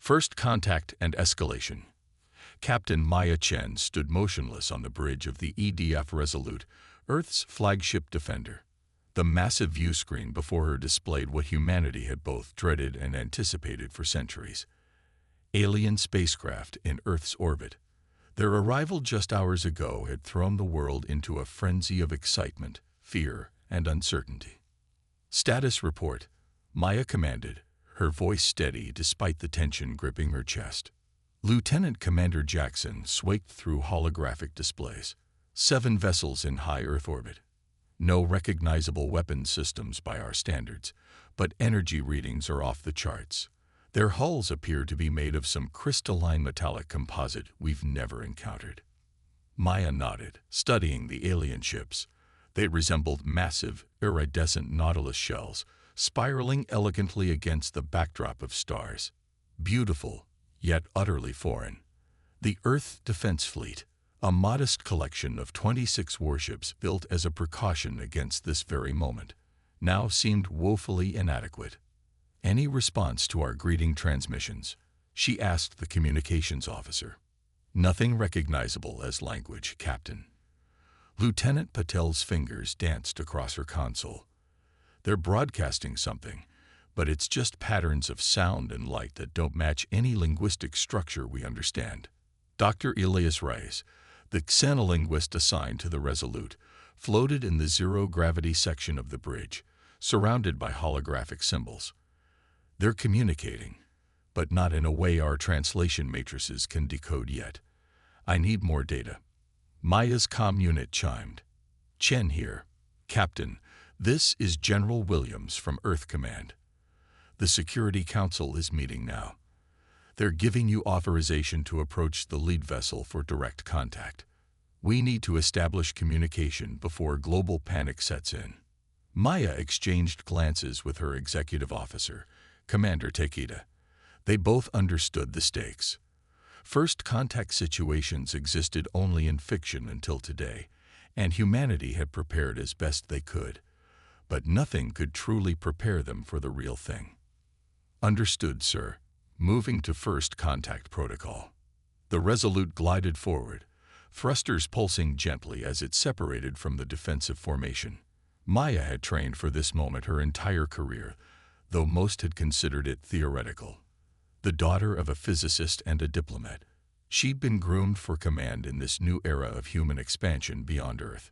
First contact and escalation. Captain Maya Chen stood motionless on the bridge of the EDF Resolute, Earth's flagship defender. The massive view screen before her displayed what humanity had both dreaded and anticipated for centuries. Alien spacecraft in Earth's orbit. Their arrival just hours ago had thrown the world into a frenzy of excitement, fear, and uncertainty. Status report, Maya commanded, her voice steady despite the tension gripping her chest. Lieutenant Commander Jackson swayed through holographic displays. 7 vessels in high Earth orbit. No recognizable weapon systems by our standards, but energy readings are off the charts. Their hulls appear to be made of some crystalline metallic composite we've never encountered. Maya nodded, studying the alien ships. They resembled massive, iridescent nautilus shells, spiraling elegantly against the backdrop of stars. Beautiful, yet utterly foreign. The Earth Defense Fleet, a modest collection of 26 warships built as a precaution against this very moment, now seemed woefully inadequate. Any response to our greeting transmissions? She asked the communications officer. Nothing recognizable as language, Captain. Lieutenant Patel's fingers danced across her console. They're broadcasting something, but it's just patterns of sound and light that don't match any linguistic structure we understand. Dr. Elias Reyes, the xenolinguist assigned to the Resolute, floated in the zero-gravity section of the bridge, surrounded by holographic symbols. They're communicating, but not in a way our translation matrices can decode yet. I need more data. Maya's comm unit chimed. Chen here. Captain, this is General Williams from Earth Command. The Security Council is meeting now. They're giving you authorization to approach the lead vessel for direct contact. We need to establish communication before global panic sets in. Maya exchanged glances with her executive officer, Commander Takeda. They both understood the stakes. First contact situations existed only in fiction until today, and humanity had prepared as best they could. But nothing could truly prepare them for the real thing. Understood, sir. Moving to first contact protocol. The Resolute glided forward, thrusters pulsing gently as it separated from the defensive formation. Maya had trained for this moment her entire career, though most had considered it theoretical. The daughter of a physicist and a diplomat, she'd been groomed for command in this new era of human expansion beyond Earth.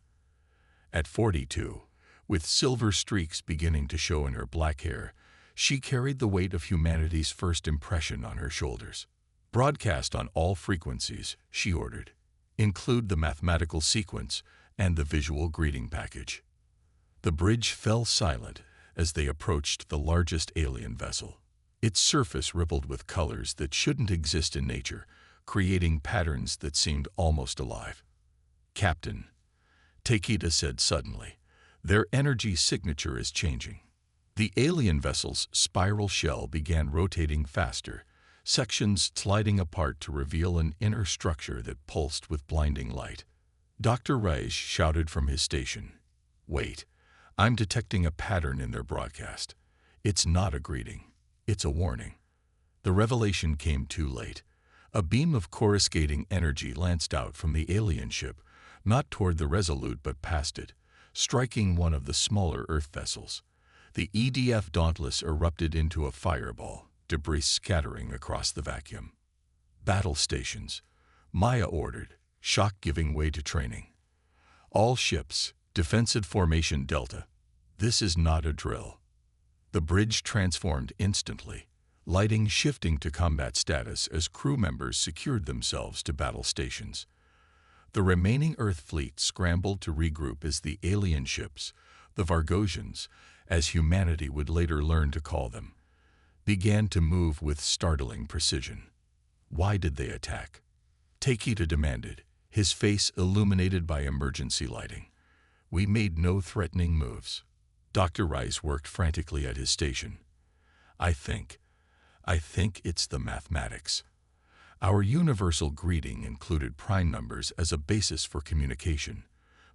At 42, with silver streaks beginning to show in her black hair, she carried the weight of humanity's first impression on her shoulders. Broadcast on all frequencies, she ordered. Include the mathematical sequence and the visual greeting package. The bridge fell silent as they approached the largest alien vessel. Its surface rippled with colors that shouldn't exist in nature, creating patterns that seemed almost alive. Captain, Takeda said suddenly, their energy signature is changing. The alien vessel's spiral shell began rotating faster, sections sliding apart to reveal an inner structure that pulsed with blinding light. Dr. Reyes shouted from his station, "Wait, I'm detecting a pattern in their broadcast. It's not a greeting. It's a warning." The revelation came too late. A beam of coruscating energy lanced out from the alien ship, not toward the Resolute but past it, striking one of the smaller Earth vessels. The EDF Dauntless erupted into a fireball, debris scattering across the vacuum. Battle stations, Maya ordered, shock giving way to training. All ships, defensive formation Delta. This is not a drill. The bridge transformed instantly, lighting shifting to combat status as crew members secured themselves to battle stations. The remaining Earth fleet scrambled to regroup as the alien ships, the Vargosians, as humanity would later learn to call them, began to move with startling precision. Why did they attack? Takeda demanded, his face illuminated by emergency lighting. We made no threatening moves. Dr. Rice worked frantically at his station. I think it's the mathematics. Our universal greeting included prime numbers as a basis for communication,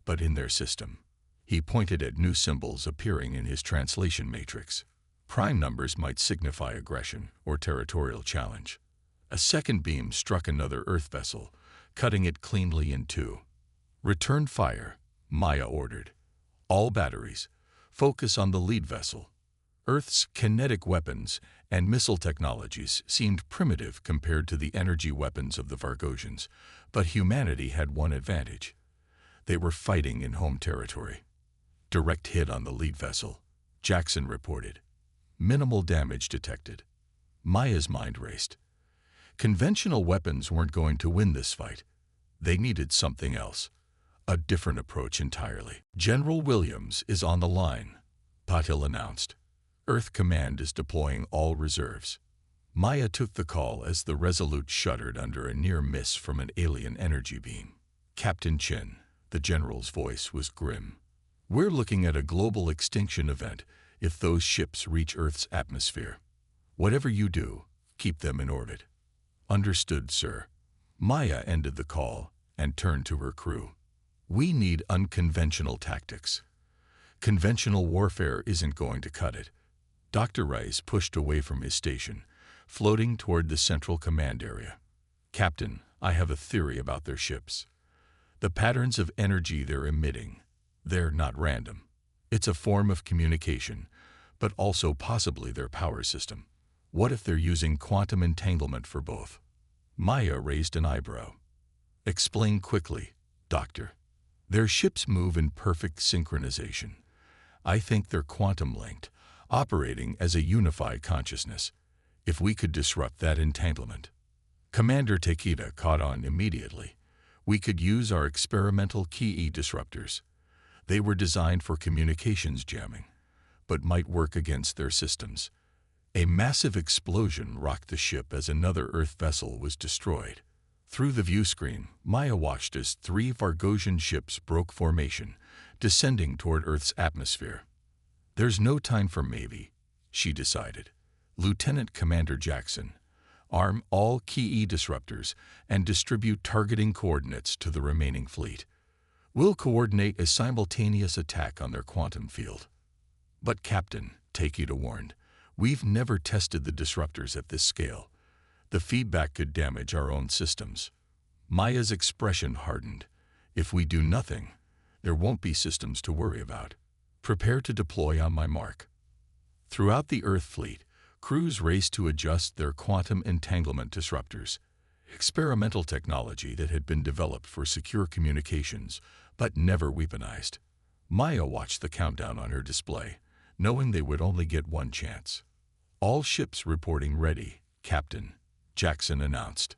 but in their system. He pointed at new symbols appearing in his translation matrix. Prime numbers might signify aggression or territorial challenge. A second beam struck another Earth vessel, cutting it cleanly in two. "Return fire," Maya ordered. "All batteries, focus on the lead vessel." Earth's kinetic weapons and missile technologies seemed primitive compared to the energy weapons of the Vargosians, but humanity had one advantage. They were fighting in home territory. "Direct hit on the lead vessel," Jackson reported. "Minimal damage detected." Maya's mind raced. Conventional weapons weren't going to win this fight. They needed something else. A different approach entirely. "General Williams is on the line," Patil announced. "Earth Command is deploying all reserves." Maya took the call as the Resolute shuddered under a near miss from an alien energy beam. "Captain Chin," the general's voice was grim. "We're looking at a global extinction event if those ships reach Earth's atmosphere. Whatever you do, keep them in orbit." "Understood, sir." Maya ended the call and turned to her crew. "We need unconventional tactics. Conventional warfare isn't going to cut it." Dr. Rice pushed away from his station, floating toward the central command area. "Captain, I have a theory about their ships. The patterns of energy they're emitting, they're not random. It's a form of communication, but also possibly their power system. What if they're using quantum entanglement for both?" Maya raised an eyebrow. "Explain quickly, Doctor." "Their ships move in perfect synchronization. I think they're quantum-linked, operating as a unified consciousness. If we could disrupt that entanglement." Commander Takeda caught on immediately. "We could use our experimental Ki disruptors. They were designed for communications jamming, but might work against their systems." A massive explosion rocked the ship as another Earth vessel was destroyed. Through the view screen, Maya watched as 3 Vargosian ships broke formation, descending toward Earth's atmosphere. "There's no time for maybe," she decided. "Lieutenant Commander Jackson, arm all Ki disruptors and distribute targeting coordinates to the remaining fleet. We'll coordinate a simultaneous attack on their quantum field." "But Captain," Takeda warned, "we've never tested the disruptors at this scale. The feedback could damage our own systems." Maya's expression hardened. "If we do nothing, there won't be systems to worry about. Prepare to deploy on my mark." Throughout the Earth fleet, crews raced to adjust their quantum entanglement disruptors, experimental technology that had been developed for secure communications, but never weaponized. Maya watched the countdown on her display, knowing they would only get one chance. "All ships reporting ready, Captain," Jackson announced.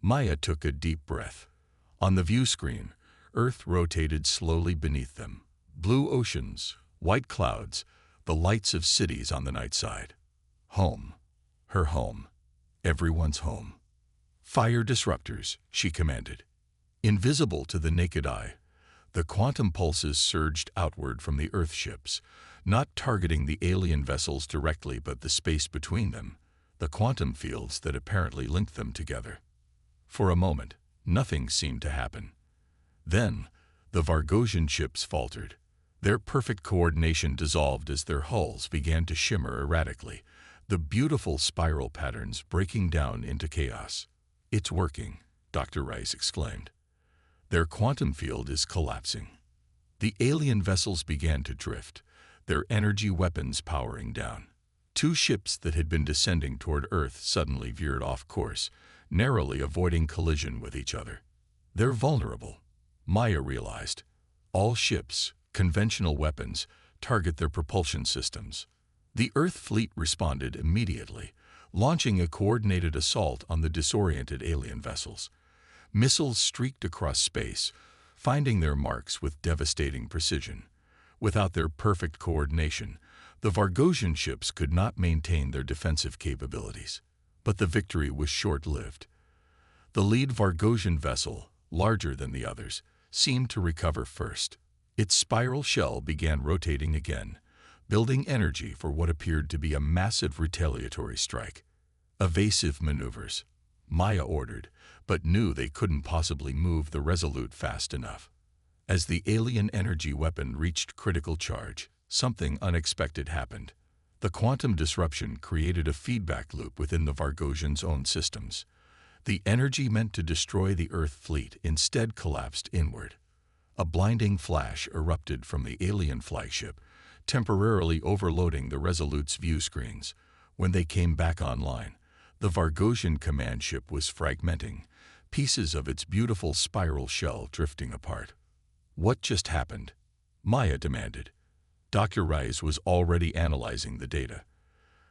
Maya took a deep breath. On the view screen, Earth rotated slowly beneath them. Blue oceans, white clouds, the lights of cities on the night side. Home. Her home. Everyone's home. "Fire disruptors," she commanded. Invisible to the naked eye, the quantum pulses surged outward from the Earth ships, not targeting the alien vessels directly but the space between them, the quantum fields that apparently linked them together. For a moment, nothing seemed to happen. Then, the Vargosian ships faltered. Their perfect coordination dissolved as their hulls began to shimmer erratically, the beautiful spiral patterns breaking down into chaos. "It's working," Dr. Rice exclaimed. "Their quantum field is collapsing." The alien vessels began to drift, their energy weapons powering down. 2 ships that had been descending toward Earth suddenly veered off course, narrowly avoiding collision with each other. "They're vulnerable," Maya realized. "All ships, conventional weapons, target their propulsion systems." The Earth fleet responded immediately, launching a coordinated assault on the disoriented alien vessels. Missiles streaked across space, finding their marks with devastating precision. Without their perfect coordination, the Vargosian ships could not maintain their defensive capabilities. But the victory was short-lived. The lead Vargosian vessel, larger than the others, seemed to recover first. Its spiral shell began rotating again, building energy for what appeared to be a massive retaliatory strike. "Evasive maneuvers," Maya ordered, but knew they couldn't possibly move the Resolute fast enough. As the alien energy weapon reached critical charge, something unexpected happened. The quantum disruption created a feedback loop within the Vargosians' own systems. The energy meant to destroy the Earth fleet instead collapsed inward. A blinding flash erupted from the alien flagship, temporarily overloading the Resolute's view screens. When they came back online, the Vargosian command ship was fragmenting, pieces of its beautiful spiral shell drifting apart. What just happened? Maya demanded. Dr. Rice was already analyzing the data.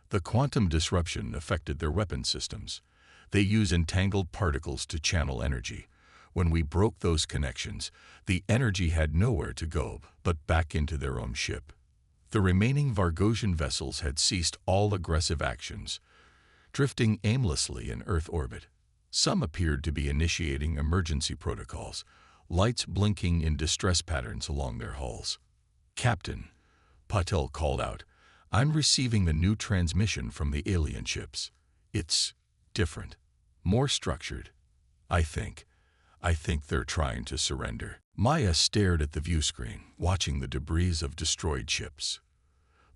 The quantum disruption affected their weapon systems. They use entangled particles to channel energy. When we broke those connections, the energy had nowhere to go but back into their own ship. The remaining Vargosian vessels had ceased all aggressive actions, drifting aimlessly in Earth orbit. Some appeared to be initiating emergency protocols, lights blinking in distress patterns along their hulls. "Captain," Patel called out, "I'm receiving the new transmission from the alien ships. It's different, more structured. I think they're trying to surrender." Maya stared at the view screen, watching the debris of destroyed ships,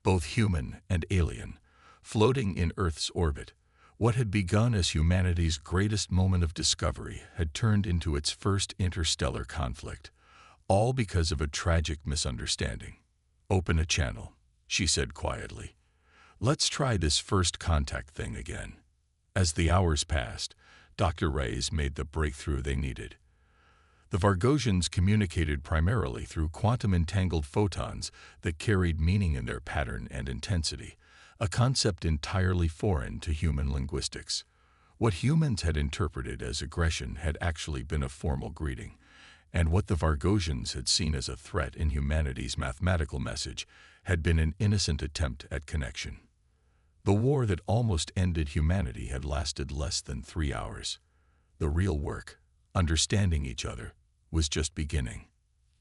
both human and alien, floating in Earth's orbit. What had begun as humanity's greatest moment of discovery had turned into its first interstellar conflict, all because of a tragic misunderstanding. "Open a channel," she said quietly. "Let's try this first contact thing again." As the hours passed, Dr. Reyes made the breakthrough they needed. The Vargosians communicated primarily through quantum-entangled photons that carried meaning in their pattern and intensity, a concept entirely foreign to human linguistics. What humans had interpreted as aggression had actually been a formal greeting, and what the Vargosians had seen as a threat in humanity's mathematical message had been an innocent attempt at connection. The war that almost ended humanity had lasted less than 3 hours. The real work, understanding each other, was just beginning.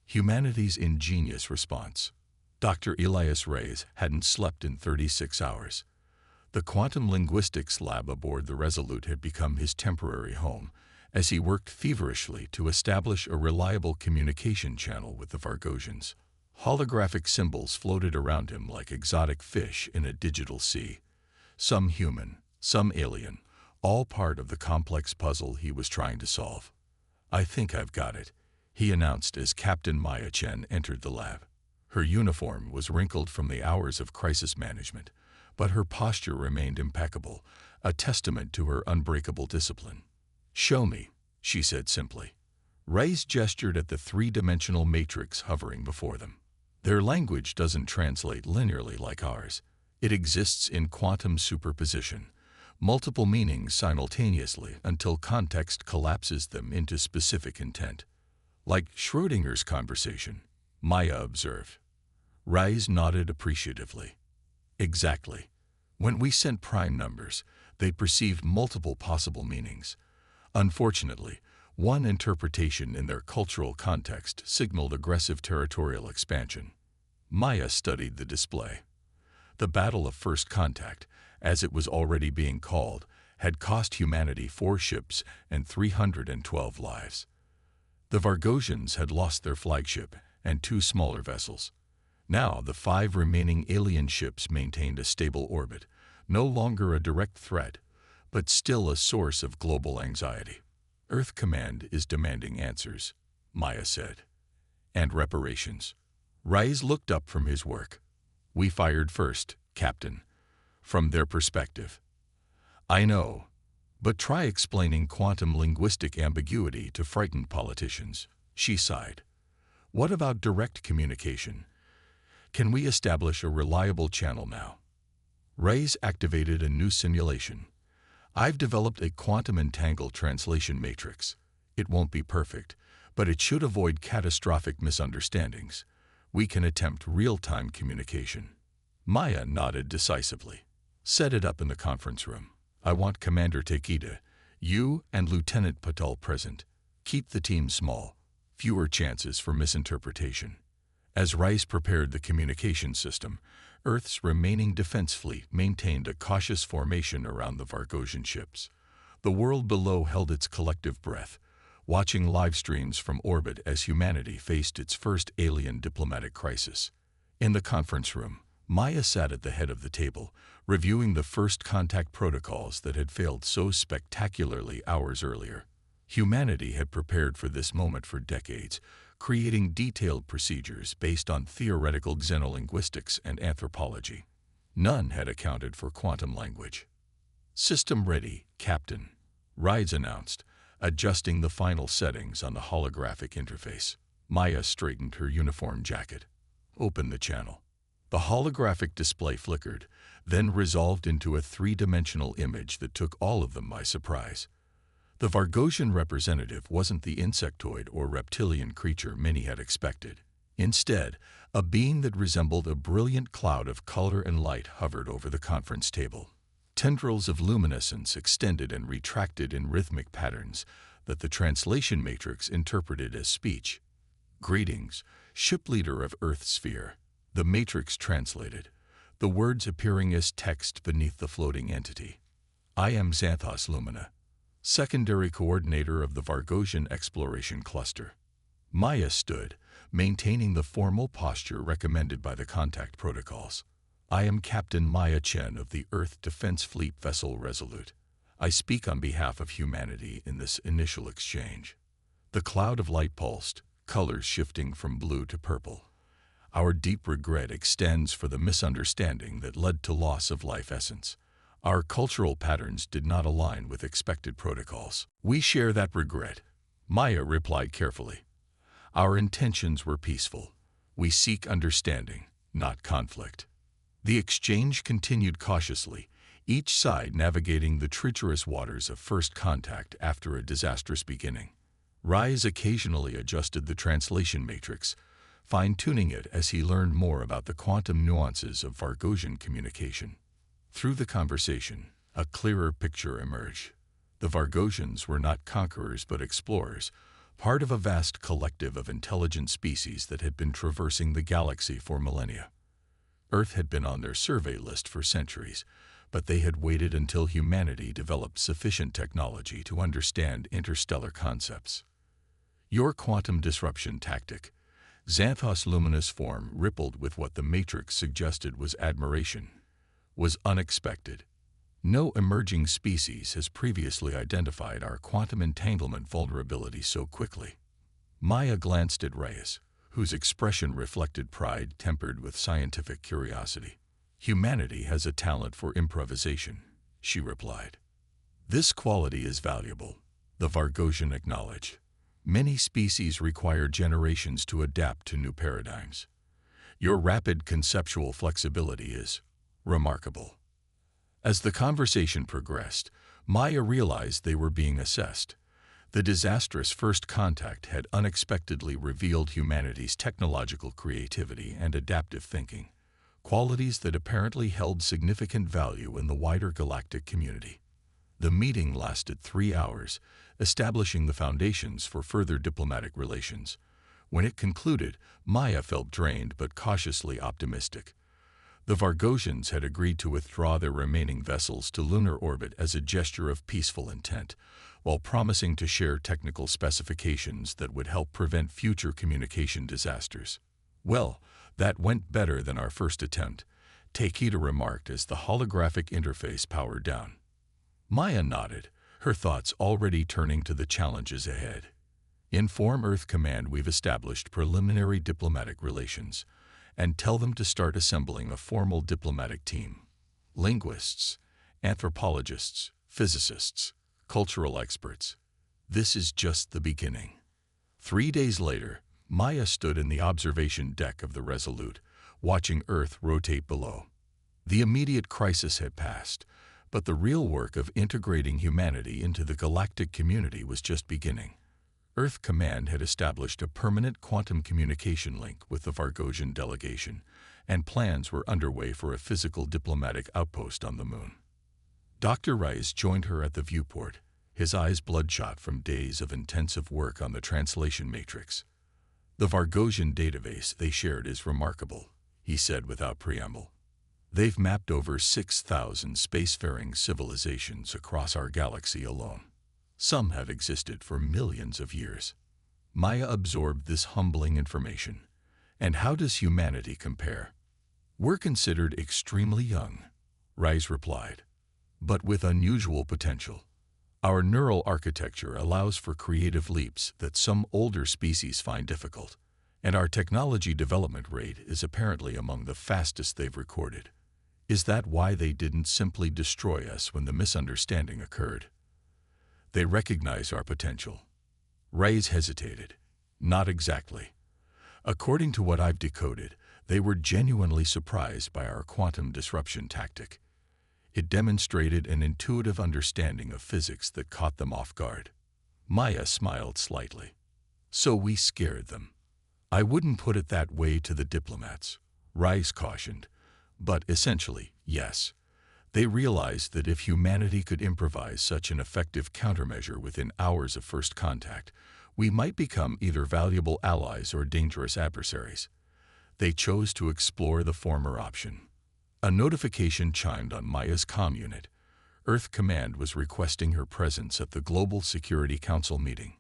Humanity's ingenious response. Dr. Elias Reyes hadn't slept in 36 hours. The quantum linguistics lab aboard the Resolute had become his temporary home, as he worked feverishly to establish a reliable communication channel with the Vargosians. Holographic symbols floated around him like exotic fish in a digital sea. Some human, some alien, all part of the complex puzzle he was trying to solve. "I think I've got it," he announced as Captain Maya Chen entered the lab. Her uniform was wrinkled from the hours of crisis management, but her posture remained impeccable, a testament to her unbreakable discipline. "Show me," she said simply. Reyes gestured at the three-dimensional matrix hovering before them. "Their language doesn't translate linearly like ours. It exists in quantum superposition, multiple meanings simultaneously until context collapses them into specific intent. Like Schrödinger's conversation," Maya observed. Reyes nodded appreciatively. "Exactly. When we sent prime numbers, they perceived multiple possible meanings. Unfortunately, one interpretation in their cultural context signaled aggressive territorial expansion." Maya studied the display. The Battle of First Contact, as it was already being called, had cost humanity 4 ships and 312 lives. The Vargosians had lost their flagship and 2 smaller vessels. Now the 5 remaining alien ships maintained a stable orbit, no longer a direct threat, but still a source of global anxiety. "Earth Command is demanding answers," Maya said. "And reparations." Reyes looked up from his work. "We fired first, Captain. From their perspective." "I know, but try explaining quantum linguistic ambiguity to frightened politicians," she sighed. "What about direct communication? Can we establish a reliable channel now?" Reyes activated a new simulation. "I've developed a quantum-entangled translation matrix. It won't be perfect, but it should avoid catastrophic misunderstandings. We can attempt real-time communication." Maya nodded decisively. "Set it up in the conference room. I want Commander Takeda, you and Lieutenant Patel present. Keep the team small, fewer chances for misinterpretation." As Rice prepared the communication system, Earth's remaining defense fleet maintained a cautious formation around the Vargosian ships. The world below held its collective breath, watching live streams from orbit as humanity faced its first alien diplomatic crisis. In the conference room, Maya sat at the head of the table, reviewing the first contact protocols that had failed so spectacularly hours earlier. Humanity had prepared for this moment for decades, creating detailed procedures based on theoretical xenolinguistics and anthropology. None had accounted for quantum language. "System ready, Captain," Rides announced, adjusting the final settings on the holographic interface. Maya straightened her uniform jacket. "Open the channel." The holographic display flickered, then resolved into a three-dimensional image that took all of them by surprise. The Vargosian representative wasn't the insectoid or reptilian creature many had expected. Instead, a being that resembled a brilliant cloud of color and light hovered over the conference table. Tendrils of luminescence extended and retracted in rhythmic patterns that the translation matrix interpreted as speech. "Greetings, ship leader of Earth's sphere," the matrix translated, the words appearing as text beneath the floating entity. "I am Xanthos Lumina, secondary coordinator of the Vargosian Exploration Cluster." Maya stood, maintaining the formal posture recommended by the contact protocols. "I am Captain Maya Chen of the Earth Defense Fleet vessel Resolute. I speak on behalf of humanity in this initial exchange." The cloud of light pulsed, colors shifting from blue to purple. "Our deep regret extends for the misunderstanding that led to loss of life essence. Our cultural patterns did not align with expected protocols." "We share that regret," Maya replied carefully. "Our intentions were peaceful. We seek understanding, not conflict." The exchange continued cautiously, each side navigating the treacherous waters of first contact after a disastrous beginning. Rise occasionally adjusted the translation matrix, fine-tuning it as he learned more about the quantum nuances of Vargosian communication. Through the conversation, a clearer picture emerged. The Vargosians were not conquerors but explorers, part of a vast collective of intelligent species that had been traversing the galaxy for millennia. Earth had been on their survey list for centuries, but they had waited until humanity developed sufficient technology to understand interstellar concepts. "Your quantum disruption tactic," Xanthos Lumina's form rippled with what the Matrix suggested was admiration, "was unexpected. No emerging species has previously identified our quantum entanglement vulnerability so quickly." Maya glanced at Reyes, whose expression reflected pride tempered with scientific curiosity. "Humanity has a talent for improvisation," she replied. "This quality is valuable," the Vargosian acknowledged. "Many species require generations to adapt to new paradigms. Your rapid conceptual flexibility is remarkable." As the conversation progressed, Maya realized they were being assessed. The disastrous first contact had unexpectedly revealed humanity's technological creativity and adaptive thinking, qualities that apparently held significant value in the wider galactic community. The meeting lasted 3 hours, establishing the foundations for further diplomatic relations. When it concluded, Maya felt drained but cautiously optimistic. The Vargosians had agreed to withdraw their remaining vessels to lunar orbit as a gesture of peaceful intent, while promising to share technical specifications that would help prevent future communication disasters. "Well, that went better than our first attempt," Takeda remarked as the holographic interface powered down. Maya nodded, her thoughts already turning to the challenges ahead. "Inform Earth Command we've established preliminary diplomatic relations, and tell them to start assembling a formal diplomatic team. Linguists, anthropologists, physicists, cultural experts. This is just the beginning." 3 days later, Maya stood in the observation deck of the Resolute, watching Earth rotate below. The immediate crisis had passed, but the real work of integrating humanity into the galactic community was just beginning. Earth Command had established a permanent quantum communication link with the Vargosian delegation, and plans were underway for a physical diplomatic outpost on the Moon. Dr. Rice joined her at the viewport, his eyes bloodshot from days of intensive work on the translation matrix. "The Vargosian database they shared is remarkable," he said without preamble. "They've mapped over 6,000 spacefaring civilizations across our galaxy alone. Some have existed for millions of years." Maya absorbed this humbling information. "And how does humanity compare?" "We're considered extremely young," Rice replied, "but with unusual potential. Our neural architecture allows for creative leaps that some older species find difficult, and our technology development rate is apparently among the fastest they've recorded. Is that why they didn't simply destroy us when the misunderstanding occurred? They recognize our potential." Rice hesitated. "Not exactly. According to what I've decoded, they were genuinely surprised by our quantum disruption tactic. It demonstrated an intuitive understanding of physics that caught them off guard." Maya smiled slightly. "So we scared them." "I wouldn't put it that way to the diplomats," Rice cautioned, "but essentially, yes. They realized that if humanity could improvise such an effective countermeasure within hours of first contact, we might become either valuable allies or dangerous adversaries. They chose to explore the former option." A notification chimed on Maya's comm unit. Earth Command was requesting her presence at the Global Security Council meeting.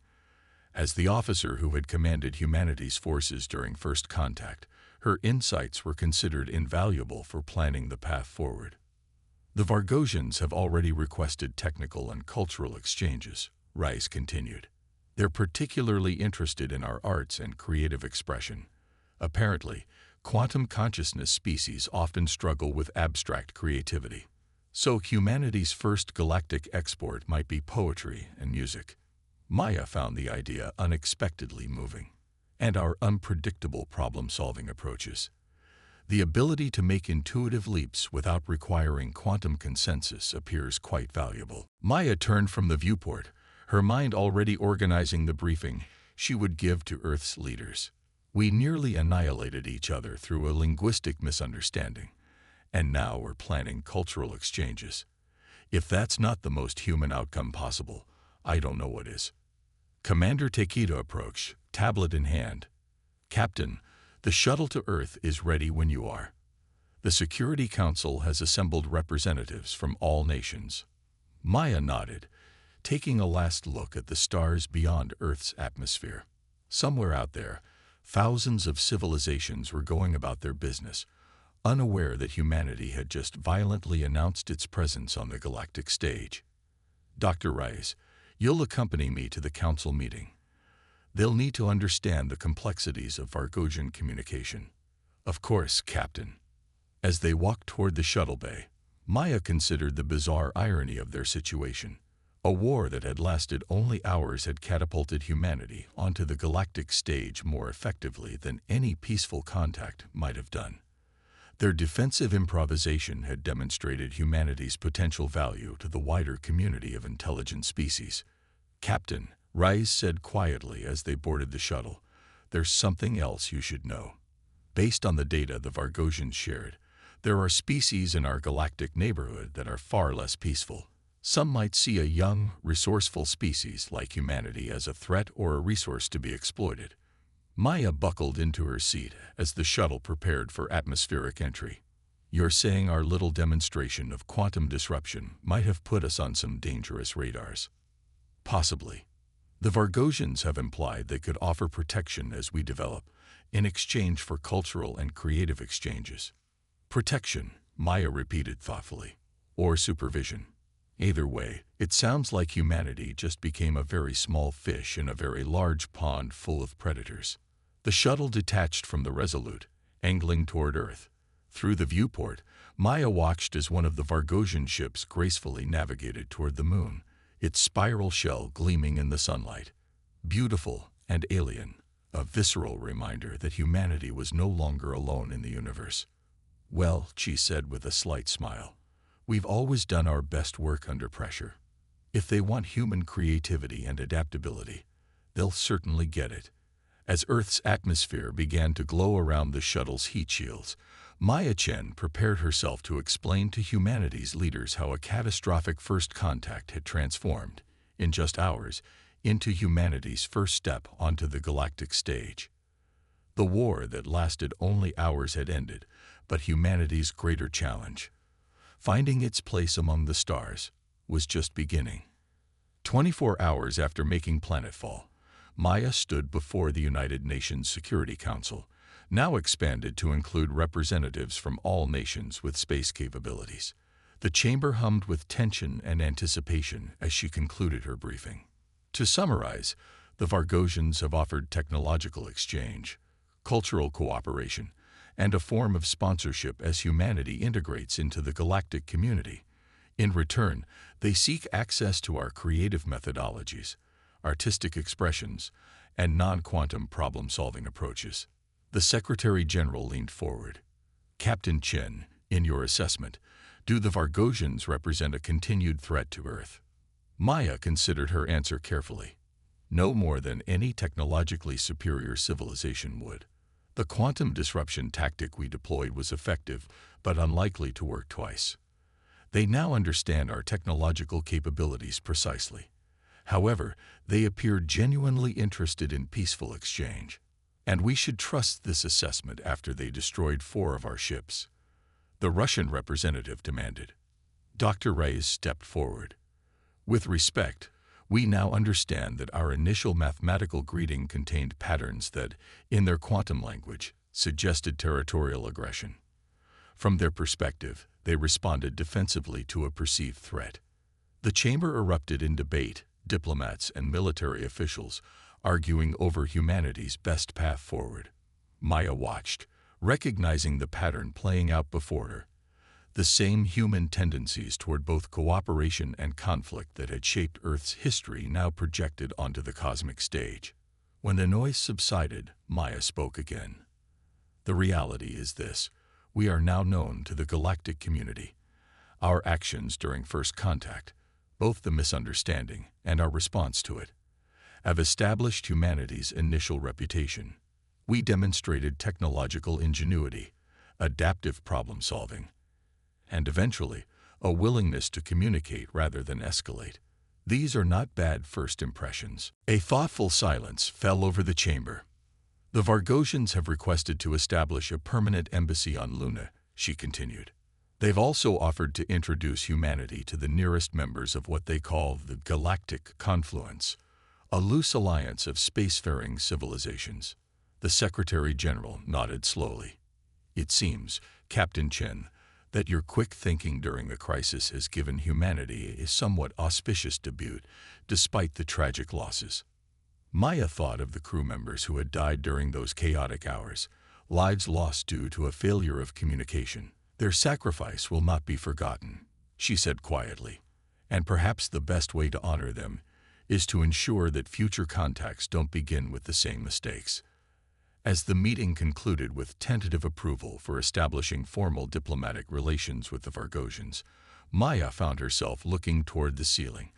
As the officer who had commanded humanity's forces during first contact, her insights were considered invaluable for planning the path forward. "The Vargosians have already requested technical and cultural exchanges," Rice continued. "They're particularly interested in our arts and creative expression. Apparently, quantum consciousness species often struggle with abstract creativity. So humanity's first galactic export might be poetry and music." Maya found the idea unexpectedly moving. "And our unpredictable problem-solving approaches. The ability to make intuitive leaps without requiring quantum consensus appears quite valuable." Maya turned from the viewport, her mind already organizing the briefing she would give to Earth's leaders. "We nearly annihilated each other through a linguistic misunderstanding, and now we're planning cultural exchanges. If that's not the most human outcome possible, I don't know what is." Commander Takeda approached, tablet in hand. "Captain, the shuttle to Earth is ready when you are. The Security Council has assembled representatives from all nations." Maya nodded, taking a last look at the stars beyond Earth's atmosphere. Somewhere out there, thousands of civilizations were going about their business, unaware that humanity had just violently announced its presence on the galactic stage. "Dr. Rice, you'll accompany me to the council meeting. They'll need to understand the complexities of Vargosian communication." "Of course, Captain." As they walked toward the shuttle bay, Maya considered the bizarre irony of their situation. A war that had lasted only hours had catapulted humanity onto the galactic stage more effectively than any peaceful contact might have done. Their defensive improvisation had demonstrated humanity's potential value to the wider community of intelligent species. "Captain," Rice said quietly as they boarded the shuttle, "there's something else you should know. Based on the data the Vargosians shared, there are species in our galactic neighborhood that are far less peaceful. Some might see a young, resourceful species like humanity as a threat or a resource to be exploited." Maya buckled into her seat as the shuttle prepared for atmospheric entry. "You're saying our little demonstration of quantum disruption might have put us on some dangerous radars?" "Possibly. The Vargosians have implied they could offer protection as we develop, in exchange for cultural and creative exchanges." "Protection," Maya repeated thoughtfully, "or supervision. Either way, it sounds like humanity just became a very small fish in a very large pond full of predators." The shuttle detached from the Resolute, angling toward Earth. Through the viewport, Maya watched as one of the Vargosian ships gracefully navigated toward the moon, its spiral shell gleaming in the sunlight. Beautiful and alien, a visceral reminder that humanity was no longer alone in the universe. "Well," she said with a slight smile, "we've always done our best work under pressure. If they want human creativity and adaptability, they'll certainly get it." As Earth's atmosphere began to glow around the shuttle's heat shields, Maya Chen prepared herself to explain to humanity's leaders how a catastrophic first contact had transformed, in just hours, into humanity's first step onto the galactic stage. The war that lasted only hours had ended, but humanity's greater challenge, finding its place among the stars, was just beginning. 24 hours after making planetfall, Maya stood before the United Nations Security Council, now expanded to include representatives from all nations with space capabilities. The chamber hummed with tension and anticipation as she concluded her briefing. To summarize, the Vargosians have offered technological exchange, cultural cooperation, and a form of sponsorship as humanity integrates into the galactic community. In return, they seek access to our creative methodologies, artistic expressions, and non-quantum problem-solving approaches. The Secretary General leaned forward. Captain Chen, in your assessment, do the Vargosians represent a continued threat to Earth? Maya considered her answer carefully. No more than any technologically superior civilization would. The quantum disruption tactic we deployed was effective, but unlikely to work twice. They now understand our technological capabilities precisely. However, they appear genuinely interested in peaceful exchange. And we should trust this assessment after they destroyed 4 of our ships. The Russian representative demanded. Dr. Reyes stepped forward. With respect, we now understand that our initial mathematical greeting contained patterns that, in their quantum language, suggested territorial aggression. From their perspective, they responded defensively to a perceived threat. The chamber erupted in debate, diplomats and military officials arguing over humanity's best path forward. Maya watched, recognizing the pattern playing out before her. The same human tendencies toward both cooperation and conflict that had shaped Earth's history now projected onto the cosmic stage. When the noise subsided, Maya spoke again. The reality is this: we are now known to the galactic community. Our actions during first contact, both the misunderstanding and our response to it, have established humanity's initial reputation. We demonstrated technological ingenuity, adaptive problem-solving, and eventually, a willingness to communicate rather than escalate. These are not bad first impressions. A thoughtful silence fell over the chamber. The Vargosians have requested to establish a permanent embassy on Luna, she continued. They've also offered to introduce humanity to the nearest members of what they call the Galactic Confluence, a loose alliance of spacefaring civilizations. The Secretary General nodded slowly. It seems, Captain Chen, that your quick thinking during the crisis has given humanity a somewhat auspicious debut, despite the tragic losses. Maya thought of the crew members who had died during those chaotic hours, lives lost due to a failure of communication. Their sacrifice will not be forgotten, she said quietly, and perhaps the best way to honor them is to ensure that future contacts don't begin with the same mistakes. As the meeting concluded with tentative approval for establishing formal diplomatic relations with the Vargosians, Maya found herself looking toward the ceiling,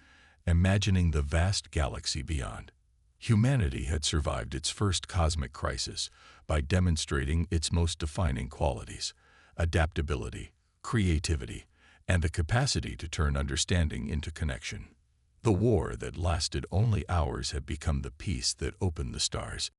imagining the vast galaxy beyond. Humanity had survived its first cosmic crisis by demonstrating its most defining qualities: adaptability, creativity, and the capacity to turn understanding into connection. The war that lasted only hours had become the peace that opened the stars.